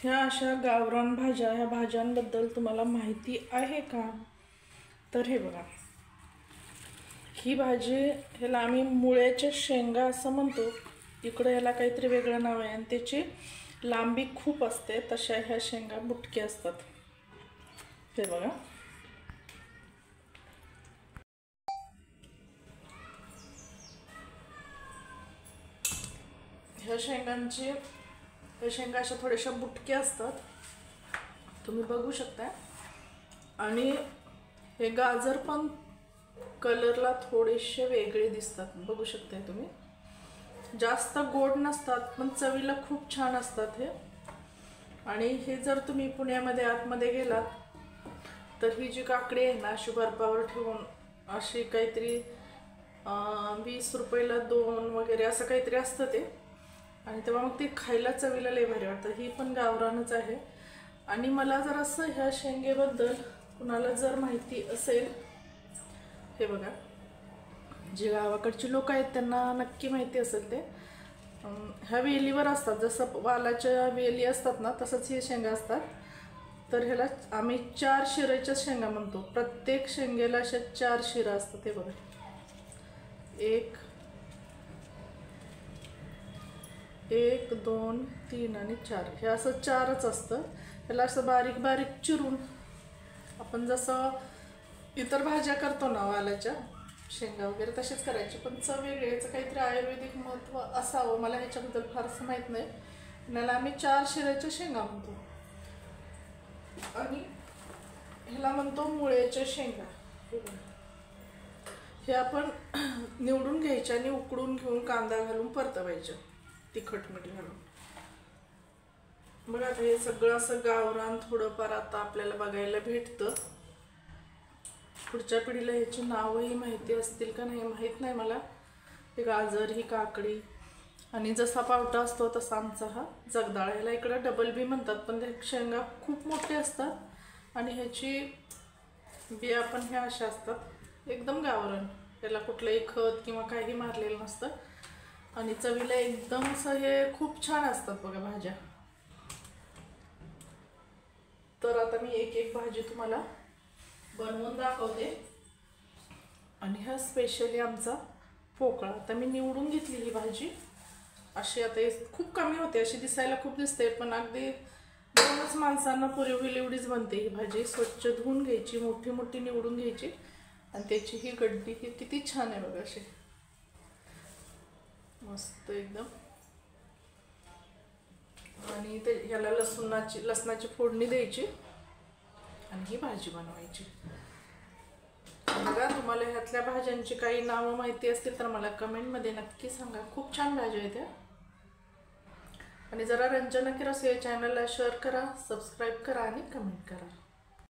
ह्या अशा गावरान भाज्या, ह्या भाज्यांबद्दल तुम्हाला माहिती आहे का? तर हे बघा, ही भाजी, ह्याला आम्ही मुळ्याच्या शेंगा असं म्हणतो. इकडं ह्याला काहीतरी वेगळं नाव आहे आणि त्याची लांबी खूप असते. तशा ह्या शेंगा बुटक्या असतात. हे बघा, ह्या शेंगा अशा थोड्याशा बुटक्या असतात, तुम्ही बघू शकता. आणि हे गाजर पण कलरला थोडेसे वेगळे दिसतात, बघू शकताय तुम्ही. जास्त गोड नसतात पण चवीला खूप छान असतात हे. आणि हे जर तुम्ही पुण्यामध्ये आतमध्ये गेलात तर ही जी काकडी आहे ना, अशी बर्फावर ठेवून अशी काहीतरी 20 रुपयाला 2 वगैरे असं काहीतरी असतं ते. आणि तेव्हा मग ते खायला चवीला लय भारी वाटतं. ही पण गावरानच आहे. आणि मला जर असं ह्या शेंगेबद्दल कुणाला जर माहिती असेल, हे बघा, जे गावाकडची लोक आहेत त्यांना नक्की माहिती असेल ते. ह्या वेलीवर असतात, जसं वालाच्या वेली असतात ना, तसंच हे शेंगा असतात. तर ह्याला आम्ही 4 शिराच्या शेंगा म्हणतो. प्रत्येक शेंगेला अशा 4 शिरा असतात. हे बघा, 1 2 3 आणि 4, हे असं 4च असतं. ह्याला असं बारीक बारीक चिरून आपण जसं इतर भाज्या करतो ना, वालाच्या शेंगा वगैरे, तसेच करायचे. पण चव वेगळी, याचं काहीतरी आयुर्वेदिक महत्त्व असावं, मला ह्याच्याबद्दल फारसं माहीत नाही. ह्याला आम्ही 4 शिराच्या शेंगा म्हणतो. आणि ह्याला म्हणतो मुळ्याच्या शेंगा. हे आपण निवडून घ्यायचे आणि उकडून घेऊन कांदा घालून परतवायचं, तिखट मीठ घालून. बघा, आता हे सगळं असं गावरान थोडंफार आता आपल्याला बघायला भेटतं. पुढच्या पिढीला ह्याची नावही माहिती असतील का नाही माहीत नाही मला. हे गाजर, ही काकडी, आणि जसा पावटा असतो तसा आमचा हा जगदाळा. ह्याला इकडं डबल बी म्हणतात, पण ते शेंगा खूप मोठे असतात आणि ह्याची बिया पण ह्या अशा असतात, एकदम गावरान. त्याला कुठलंही खत किंवा काही मारलेलं नसतं. आणि चवीला एकदम असं हे खूप छान असतात बघा भाज्या. तर आता मी एक एक भाजी तुम्हाला बनवून दाखवते. आणि हा स्पेशली आमचा पोकळा. आता मी निवडून घेतली ही भाजी. अशी आता खूप कमी होते, अशी दिसायला खूप दिसते, पण अगदी 2च माणसांना पुरे होईल एवढीच बनते ही भाजी. स्वच्छ धुवून घ्यायची, मोठी मोठी निवडून घ्यायची, आणि त्याची ही गड्डी ही किती छान आहे बघा, अशी मस्त एकदम. आणि ते ह्याला लसणाची फोडणी द्यायची आणि ही भाजी बनवायची. बघा, तुम्हाला ह्यातल्या भाज्यांची काही नावं माहिती असतील तर मला कमेंटमध्ये नक्की सांगा. खूप छान भाज्या आहेत त्या. आणि जरा रंजना किरस या चॅनलला शेअर करा, सबस्क्राईब करा आणि कमेंट करा.